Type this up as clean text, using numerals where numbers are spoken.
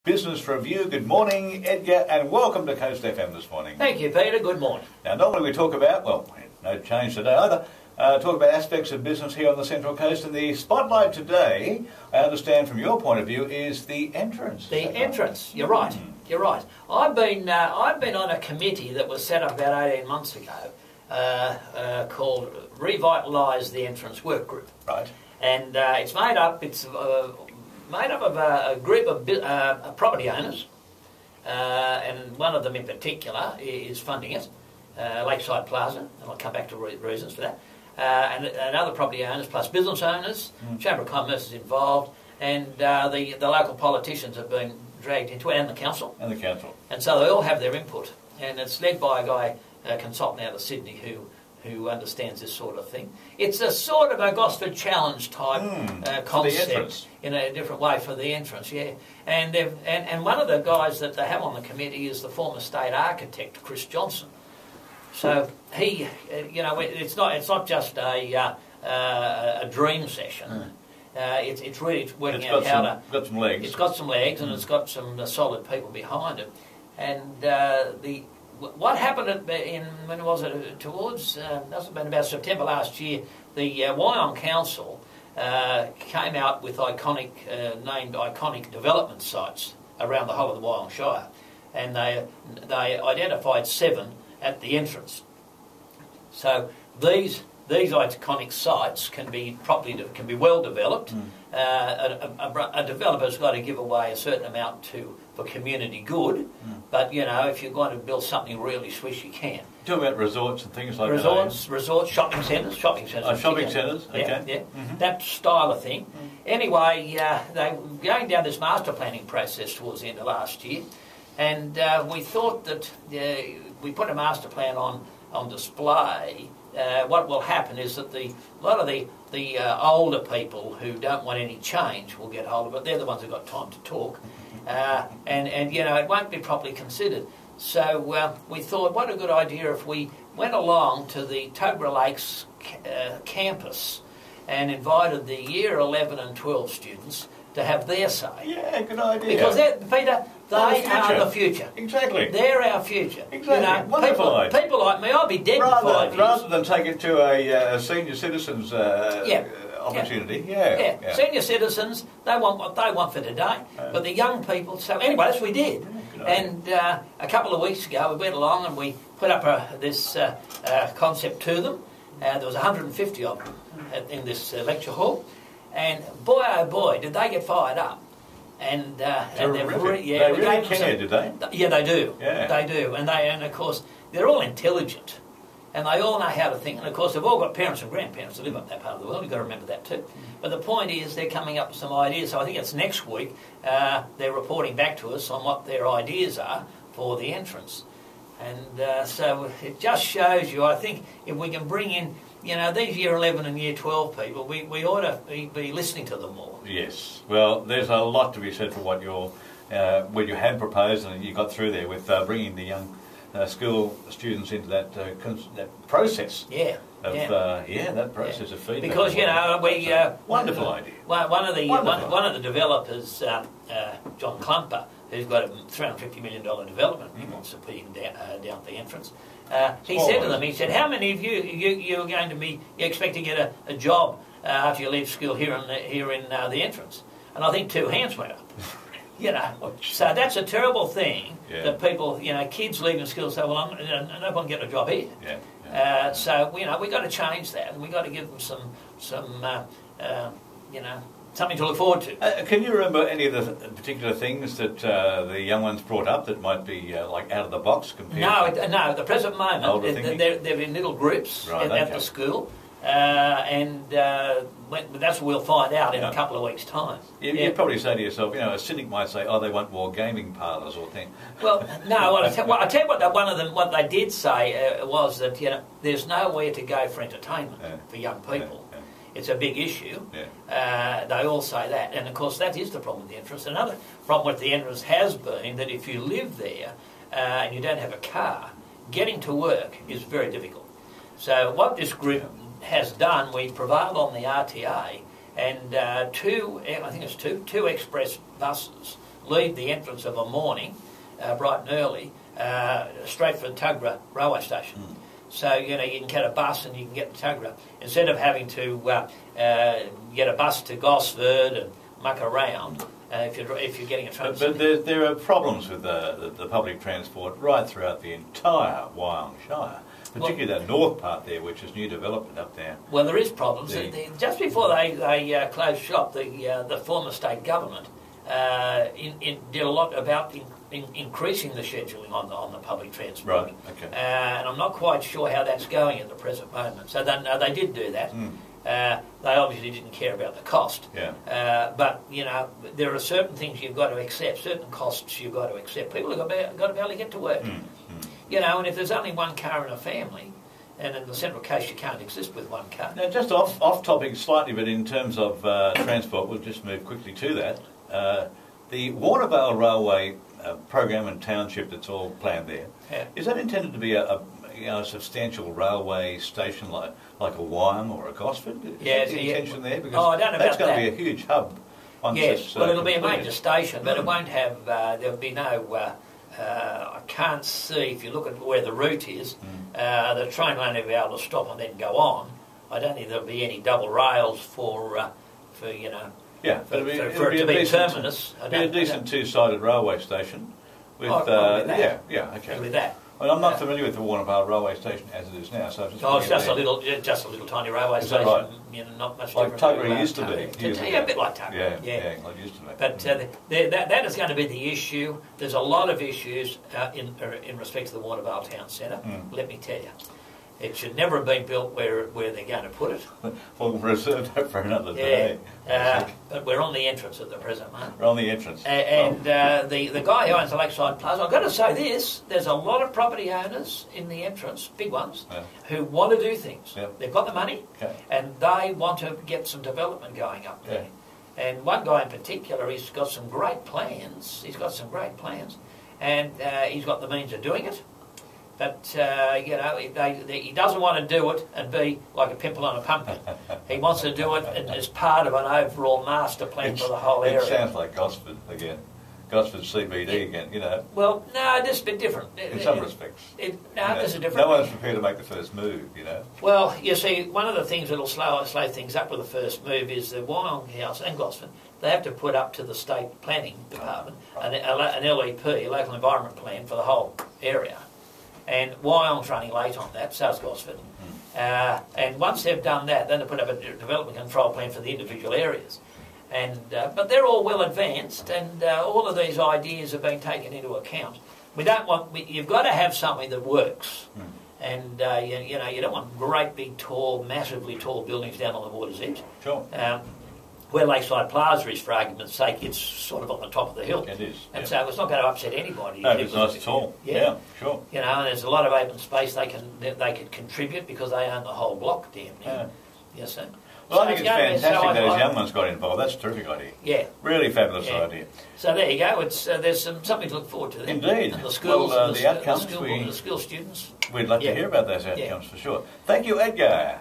Business Review. Good morning, Edgar, and welcome to Coast FM this morning. Thank you, Peter. Good morning. Now, normally we talk about, well, no change today either, talk about aspects of business here on the Central Coast, and the spotlight today, I understand from your point of view, is the entrance. The entrance. You're right. You're right. I've been on a committee that was set up about 18 months ago called Revitalise the Entrance Work Group. Right. And it's made up of a group of property owners, and one of them in particular is funding it, Lakeside Plaza, and I'll come back to reasons for that, and other property owners plus business owners. Chamber of Commerce is involved, and the local politicians have been dragged into it, and the council. And so they all have their input, and it's led by a guy, a consultant out of Sydney who understands this sort of thing. It's a sort of a Gosford Challenge type concept in a different way for the entrance, yeah. And one of the guys that they have on the committee is the former state architect, Chris Johnson. So he, it's not just a dream session. It's really working out how to. Got some legs. It's got some legs, and it's got some solid people behind it, and what happened when was it? Towards must have been about September last year. The Wyong Council came out with named iconic development sites around the whole of the Wyong Shire, and they identified 7 at the entrance. So these iconic sites can be well developed. A developer's got to give away a certain amount for community good, but if you're going to build something really swish, you can. Talk about resorts and things like resorts, shopping centres. Shopping centres, okay. Yeah, that style of thing. Anyway, they were going down this master planning process towards the end of last year, and we thought that we put a master plan on display. What will happen is that a lot of the older people who don't want any change will get hold of it. They're the ones who've got time to talk, and it won't be properly considered. So we thought, what a good idea if we went along to the Togra Lakes campus and invited the year 11 and 12 students to have their say. Yeah, good idea. Because Peter, they are the future. Exactly. They're our future. Exactly. Wonderful idea. People like me, I'll be dead in 5 years. Rather than take it to a senior citizens opportunity. Yeah. Senior citizens, they want what they want for today. But the young people, so anyway, that's what we did. And a couple of weeks ago, we went along and we put up this concept to them. There was 150 of them in this lecture hall. And boy, oh boy, did they get fired up. And they really care, did they? Yeah, they do. Yeah. They do. And of course, they're all intelligent. And they all know how to think. And of course, they've all got parents and grandparents that live up that part of the world. You've got to remember that too. But the point is, they're coming up with some ideas. So I think it's next week, they're reporting back to us on what their ideas are for the entrance. And so it just shows you, I think, if we can bring in, these year 11 and year 12 people, we ought to be listening to them more. Yes. Well, there's a lot to be said for what you had proposed and you got through there with bringing the young school students into that process. That process of feedback. Because wonderful idea. One of the developers, John Clumper, who's got a $350 million development, he wants to put him down at the entrance. He said to them, how many of you are going to be, you expect to get a job after you leave school here in the entrance? And I think 2 hands went up. So that's a terrible thing that people, kids leaving school say, well, I'm not going to get a job here. So we've got to change that, and we've got to give them some something to look forward to. Can you remember any of the particular things that the young ones brought up that might be like out of the box compared to... No, at the present moment, they're in little groups at the school. That's what we'll find out in a couple of weeks' time. You'd probably say to yourself, a cynic might say, oh, they want more gaming parlours or things. Well, no, I tell you what they did say was that, there's nowhere to go for entertainment for young people. It's a big issue. They all say that. And, of course, that is the problem with the entrance. Another problem with the entrance has been that if you live there and you don't have a car, getting to work is very difficult. So what this group has done, we prevailed on the RTA, and two express buses leave the entrance of a morning, bright and early, straight for the Tuggerah railway station. So, you can get a bus and you can get the Tuggerah. Instead of having to get a bus to Gosford and muck around, if you're getting a train. But there are problems with the public transport right throughout the entire Wyong Shire, particularly that north part there, which is new development up there. Well, there is problems. Just before they closed shop, the former state government did a lot about increasing the scheduling on the public transport. Right. Okay. And I'm not quite sure how that's going at the present moment. So they did do that. They obviously didn't care about the cost. Yeah. But, there are certain things you've got to accept, certain costs you've got to accept. People have got to be able to get to work. And if there's only one car in a family, and in the Central Coast you can't exist with one car. Now, just off topic slightly, but in terms of transport, we'll just move quickly to that. The Warnervale Railway program and township that's all planned there, is that intended to be a substantial railway station like a Wyong or a Gosford? Is that the intention there? Because I don't know that's about going to be a huge hub. Yes, well, it'll be a major station, but it won't have. There'll be no. I can't see, if you look at where the route is, the train won't be able to stop and then go on. I don't think there'll be any double rails for Yeah, for it to be a terminus. It'll be a decent two-sided railway station. With okay. Okay. With that. Well, I'm not familiar with the Warnervale railway station as it is now, so it's just a little tiny railway station. Right? Not much like different. Tuggerah used to be. Yeah, a bit like Tuggerah. Yeah, like it used to be. But that is going to be the issue. There's a lot of issues in respect to the Warnervale Town Centre. Let me tell you. It should never have been built where they're going to put it. Well, we'll reserve that for another day. But we're on the entrance at the present moment. We're on the entrance. The guy who owns the Lakeside Plaza, I've got to say this, there's a lot of property owners in the entrance, big ones, who want to do things. Yep. They've got the money, and they want to get some development going up there. And one guy in particular, he's got some great plans. And he's got the means of doing it. But, he doesn't want to do it and be like a pimple on a pumpkin. He wants to do it as part of an overall master plan for the whole area. It sounds like Gosford again. Gosford CBD again, Well, no, this is a bit different. In some respects. This is a different... No one's prepared to make the first move, Well, you see, one of the things that will slow things up with the first move is the Wyong House and Gosford, they have to put up to the state planning department an LEP, local environment plan, for the whole area. And Wyong's running late on that, so's Gosford. And once they've done that, then they put up a development control plan for the individual areas. But they're all well advanced, and all of these ideas have been taken into account. You've got to have something that works. And, you don't want great, big, tall, massively tall buildings down on the water's edge. Sure. Where Lakeside Plaza is, for argument's sake, it's sort of on the top of the hill. It is. And so it's not going to upset anybody. No, it's nice and tall. Yeah, sure. And there's a lot of open space they can contribute because they own the whole block damn near. Yes, sir. Well, I think it's fantastic those young ones got involved. That's a terrific idea. Yeah. Really fabulous idea. So there you go. There's something to look forward to there. Indeed. And the schools, the outcomes, the school students. We'd love to hear about those outcomes for sure. Thank you, Edgar.